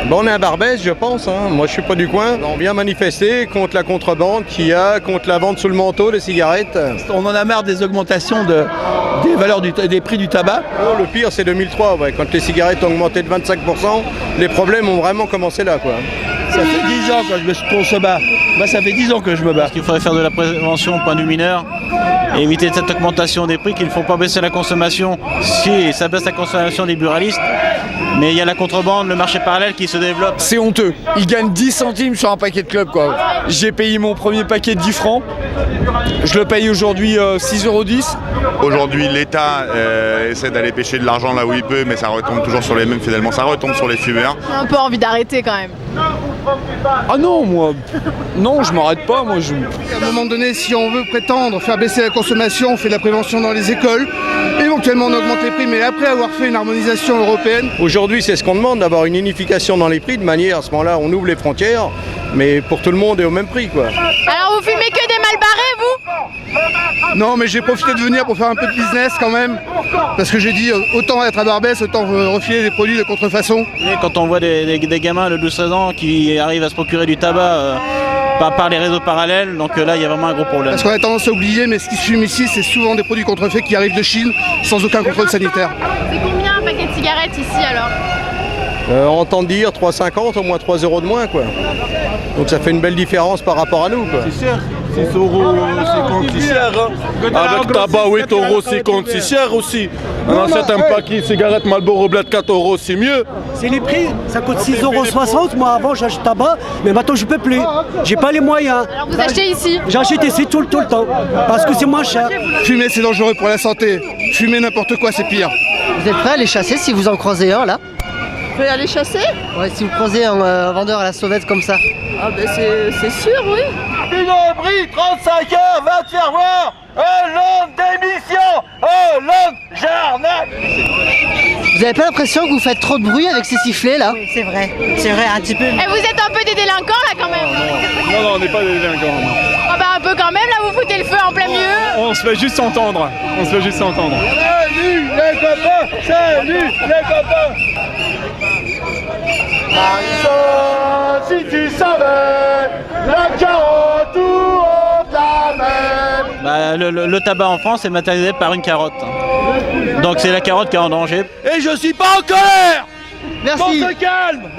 Bon, on est à Barbès, je pense. Moi, je suis pas du coin. On vient manifester contre la contrebande qu'il y a, contre la vente sous le manteau des cigarettes. On en a marre des augmentations des valeurs des prix du tabac. Oh, le pire, c'est 2003, ouais, quand les cigarettes ont augmenté de 25%. Les problèmes ont vraiment commencé là, quoi. Ça fait 10 ans qu'on se bat. Moi, ça fait 10 ans que je me bats. Parce qu'il faudrait faire de la prévention au point de vue mineur et éviter cette augmentation des prix, qu'il ne faut pas baisser la consommation. Si, ça baisse la consommation des buralistes, mais il y a la contrebande, le marché parallèle qui se développe. C'est honteux. Ils gagnent 10 centimes sur un paquet de clubs, quoi. J'ai payé mon premier paquet de 10 francs. Je le paye aujourd'hui 6,10 €. Aujourd'hui, l'État essaie d'aller pêcher de l'argent là où il peut, mais ça retombe toujours sur les mêmes finalement. Ça retombe sur les fumeurs. J'ai un peu envie d'arrêter quand même. Ah non, moi, non, je m'arrête pas, moi. À un moment donné, si on veut prétendre faire baisser la consommation, on fait de la prévention dans les écoles. Éventuellement, on augmente les prix, mais après avoir fait une harmonisation européenne. Aujourd'hui, c'est ce qu'on demande, d'avoir une unification dans les prix, de manière, à ce moment-là, on ouvre les frontières, mais pour tout le monde et au même prix, quoi. Alors vous fumez que des mal barrés, vous? Non, mais j'ai profité de venir pour faire un peu de business quand même. Parce que j'ai dit, autant être à Barbès, autant refiler des produits de contrefaçon. Et quand on voit des gamins de 12-13 ans qui arrivent à se procurer du tabac par les réseaux parallèles, donc là, il y a vraiment un gros problème. Parce qu'on a tendance à oublier, mais ce qui se fume ici, c'est souvent des produits contrefaits qui arrivent de Chine, sans aucun contrôle sanitaire. C'est combien un paquet de cigarettes ici alors? On entend dire 3,50, au moins 3 € de moins, quoi. Donc ça fait une belle différence par rapport à nous, quoi. C'est cher, 6,50 €, c'est cher. Avec tabac, 8,50 €, c'est cher aussi. On achète un paquet de cigarettes Marlboro Black 4 €, c'est mieux. C'est les prix, ça coûte 6,60 €. Moi avant j'achète tabac, mais maintenant je peux plus. J'ai pas les moyens. Alors vous achetez ici? J'achète ici tout le temps, parce que c'est moins cher. Fumer, c'est dangereux pour la santé. Fumer n'importe quoi, c'est pire. Vous êtes prêts à les chasser si vous en croisez un là? Vous pouvez aller chasser? Ouais, si vous croisez un vendeur à la sauvette comme ça. Ah ben c'est sûr, oui. Brie, 35 heures, va te faire voir. Hollande démission, Hollande j'arnaque. Vous avez pas l'impression que vous faites trop de bruit avec ces sifflets là? C'est vrai, un petit peu. Et vous êtes un peu des délinquants là quand même? Non, on n'est pas des délinquants. Ah bah un peu quand même, là vous foutez le feu en plein milieu. On se fait juste entendre. Salut les copains, salut les copains. Marisol, si tu savais, la carotte où on t'amène. Le tabac en France est matérialisé par une carotte. Donc c'est la carotte qui est en danger. Et je suis pas en colère. Merci. On se calme.